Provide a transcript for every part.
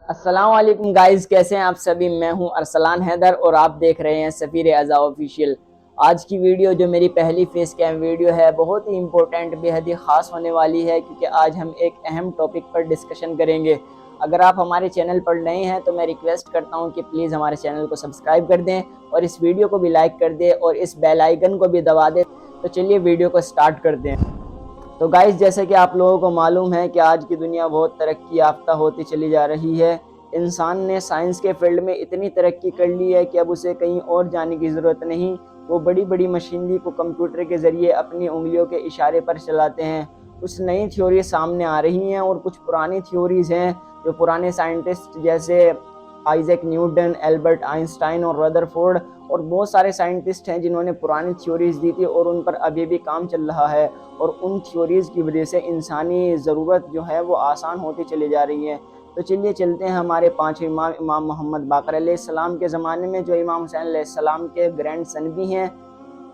السلام علیکم گائز، کیسے ہیں آپ سبھی؟ میں ہوں ارسلان حیدر اور آپ دیکھ رہے ہیں سفیر اعضاء آفیشیل۔ آج کی ویڈیو جو میری پہلی فیس کیم ویڈیو ہے بہت ہی امپورٹنٹ، بے حد ہی خاص ہونے والی ہے، کیونکہ آج ہم ایک اہم ٹاپک پر ڈسکشن کریں گے۔ اگر آپ ہمارے چینل پر نئے ہیں تو میں ریکویسٹ کرتا ہوں کہ پلیز ہمارے چینل کو سبسکرائب کر دیں اور اس ویڈیو کو بھی لائک کر دیں اور اس بیل آئیکن کو بھی دبا دیں۔ تو چلیے ویڈیو کو سٹارٹ کر دیں۔ تو گائز، جیسے کہ آپ لوگوں کو معلوم ہے کہ آج کی دنیا بہت ترقی یافتہ ہوتی چلی جا رہی ہے۔ انسان نے سائنس کے فیلڈ میں اتنی ترقی کر لی ہے کہ اب اسے کہیں اور جانے کی ضرورت نہیں۔ وہ بڑی بڑی مشینری کو کمپیوٹر کے ذریعے اپنی انگلیوں کے اشارے پر چلاتے ہیں۔ کچھ نئی تھیوری سامنے آ رہی ہیں اور کچھ پرانی تھیوریز ہیں جو پرانے سائنٹسٹ جیسے آئزیک نیوٹن، البرٹ آئنسٹائن اور رادرفورڈ اور بہت سارے سائنٹسٹ ہیں جنہوں نے پرانی تھیوریز دی تھی اور ان پر ابھی بھی کام چل رہا ہے، اور ان تھیوریز کی وجہ سے انسانی ضرورت جو ہے وہ آسان ہوتی چلی جا رہی ہے۔ تو چلیے چلتے ہیں ہمارے پانچ امام محمد باقر علیہ السلام کے زمانے میں، جو امام حسین علیہ السلام کے گرینڈ سن بھی ہیں۔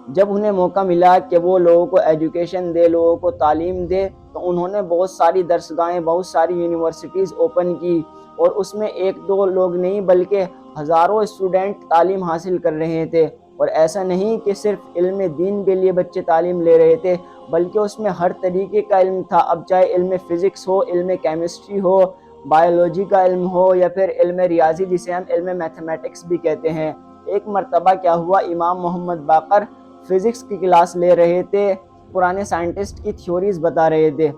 جب انہیں موقع ملا کہ وہ لوگوں کو ایجوکیشن دے، لوگوں کو تعلیم دے، تو انہوں نے بہت ساری درسگاہیں، بہت ساری یونیورسٹیز اوپن کی، اور اس میں ایک دو لوگ نہیں بلکہ ہزاروں اسٹوڈنٹ تعلیم حاصل کر رہے تھے۔ اور ایسا نہیں کہ صرف علم دین کے لیے بچے تعلیم لے رہے تھے، بلکہ اس میں ہر طریقے کا علم تھا۔ اب چاہے علم فزکس ہو، علم کیمسٹری ہو، بایولوجی کا علم ہو، یا پھر علم ریاضی جسے ہم علم میتھمیٹکس بھی کہتے ہیں۔ ایک مرتبہ کیا ہوا، امام محمد باقر فزکس کی کلاس لے رہے تھے، پرانے سائنٹسٹ کی تھیوریز بتا رہے تھے،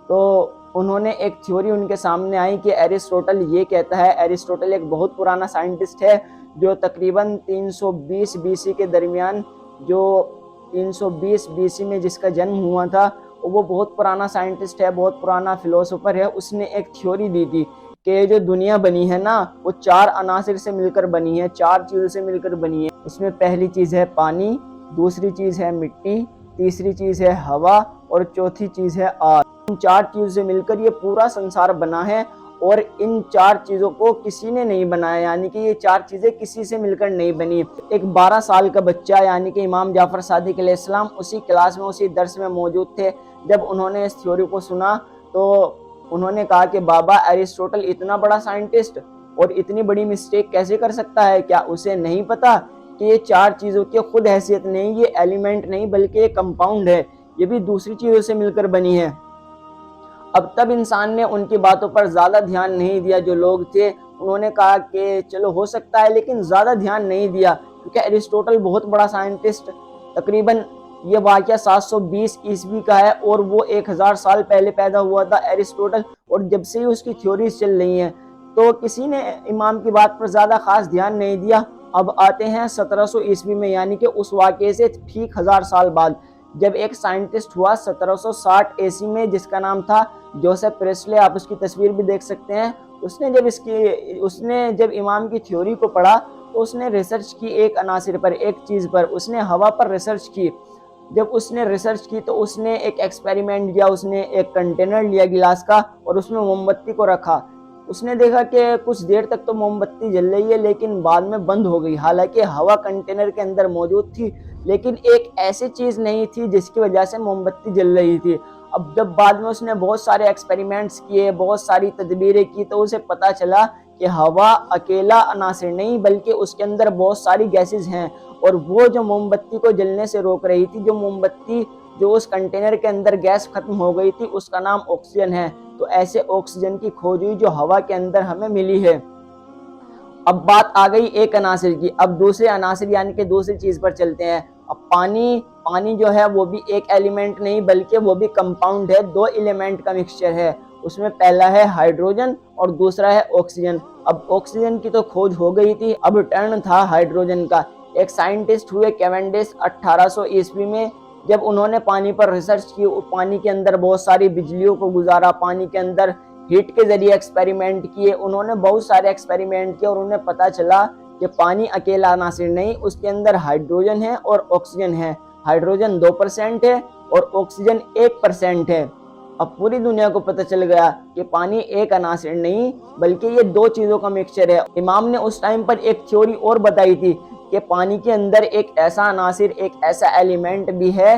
تو انہوں نے ایک تھیوری ان کے سامنے آئی کہ ایرسٹوٹل یہ کہتا ہے۔ ایرسٹوٹل ایک بہت پرانا سائنٹسٹ ہے جو تقریباً 320 BC کے درمیان، جو 320 BC میں جس کا جنم ہوا تھا، وہ بہت پرانا سائنٹسٹ ہے، بہت پرانا فلسفر ہے۔ اس نے ایک تھیوری دی تھی کہ یہ جو دنیا بنی ہے نا، وہ 4 عناصر سے مل کر بنی ہے، 4 چیزوں سے مل کر بنی ہے۔ اس میں پہلی چیز ہے پانی، دوسری چیز ہے مٹی، تیسری چیز ہے ہوا اور چوتھی چیز ہے آگ۔ ان 4 چیزوں سے مل کر یہ پورا سنسار بنا ہے، اور ان 4 چیزوں کو کسی نے نہیں بنایا، یعنی کہ یہ 4 چیزیں کسی سے مل کر نہیں بنی۔ ایک 12 سال کا بچہ یعنی کہ امام جعفر صادق علیہ السلام اسی کلاس میں، اسی درس میں موجود تھے۔ جب انہوں نے اس تھیوری کو سنا تو انہوں نے کہا کہ بابا، ایرسٹوٹل اتنا بڑا سائنٹسٹ اور اتنی بڑی مسٹیک کیسے کر سکتا ہے؟ کیا اسے نہیں پتا کہ یہ 4 چیزوں کی خود حیثیت نہیں، یہ ایلیمنٹ نہیں بلکہ یہ کمپاؤنڈ ہے، یہ بھی دوسری چیزوں سے مل کر بنی ہے۔ اب تب انسان نے ان کی باتوں پر زیادہ دھیان نہیں دیا۔ جو لوگ تھے انہوں نے کہا کہ چلو ہو سکتا ہے، لیکن زیادہ دھیان نہیں دیا، کیونکہ ایرسٹوٹل بہت بڑا سائنٹسٹ، تقریباً یہ واقعہ 720 عیسوی کا ہے، اور وہ 1000 سال پہلے پیدا ہوا تھا ایرسٹوٹل، اور جب سے ہی اس کی تھیوریز چل رہی ہیں، تو کسی نے امام کی بات پر زیادہ خاص دھیان نہیں دیا۔ اب آتے ہیں 1700 عیسوی میں، یعنی کہ اس واقعے سے ٹھیک 1000 سال بعد، جب ایک سائنٹسٹ ہوا 1760 عیسوی میں، جس کا نام تھا جوزف پریسلے۔ آپ اس کی تصویر بھی دیکھ سکتے ہیں۔ اس نے جب امام کی تھیوری کو پڑھا تو اس نے ریسرچ کی ایک عناصر پر، ایک چیز پر، اس نے ہوا پر ریسرچ کی۔ جب اس نے ریسرچ کی تو اس نے ایک ایکسپیریمنٹ کیا۔ اس نے ایک کنٹینر لیا گلاس کا اور اس میں موم بتی کو رکھا۔ اس نے دیکھا کہ کچھ دیر تک تو موم بتی جل رہی ہے، لیکن بعد میں بند ہو گئی۔ حالانکہ ہوا کنٹینر کے اندر موجود تھی، لیکن ایک ایسی چیز نہیں تھی جس کی وجہ سے موم بتی جل رہی تھی۔ اب جب بعد میں اس نے بہت سارے ایکسپیریمنٹس کیے، بہت ساری تدبیریں کی، تو اسے پتا چلا کہ ہوا اکیلا عناصر نہیں بلکہ اس کے اندر بہت ساری گیسز ہیں، اور وہ جو موم بتی کو جلنے سے روک رہی تھی، جو موم بتی جو اس کنٹینر کے اندر گیس ختم ہو گئی تھی، اس کا نام آکسیجن ہے۔ تو ایسے آکسیجن کی کھوج ہوئی جو ہوا کے اندر ہمیں ملی ہے۔ اب بات آ گئی ایک عناصر کی، اب دوسرے عناصر یعنی کہ دوسری چیز پر چلتے ہیں۔ اب پانی جو ہے وہ بھی ایک ایلیمنٹ نہیں بلکہ وہ بھی کمپاؤنڈ ہے، 2 ایلیمنٹ کا مکسچر ہے۔ اس میں پہلا ہے ہائیڈروجن اور دوسرا ہے آکسیجن۔ اب آکسیجن کی تو کھوج ہو گئی تھی، اب ٹرن تھا ہائیڈروجن کا۔ ایک سائنٹسٹ ہوئے کیونڈش 1800 عیسوی میں، جب انہوں نے پانی پر ریسرچ کی، پانی کے اندر بہت ساری بجلیوں کو گزارا، پانی کے اندر ہیٹ کے ذریعے ایکسپیریمنٹ کیے، انہوں نے بہت سارے ایکسپیریمنٹ کیے، اور انہیں پتا چلا کہ پانی اکیلا عناصر نہیں، اس کے اندر ہائیڈروجن ہے اور آکسیجن ہے۔ ہائیڈروجن 2% ہے اور آکسیجن 1% ہے۔ اب پوری دنیا کو پتہ چل گیا کہ پانی ایک عناصر نہیں بلکہ یہ 2 چیزوں کا مکسچر ہے۔ امام نے اس ٹائم پر ایک تھیوری اور بتائی تھی کہ پانی کے اندر ایک ایسا عناصر، ایک ایسا ایلیمنٹ بھی ہے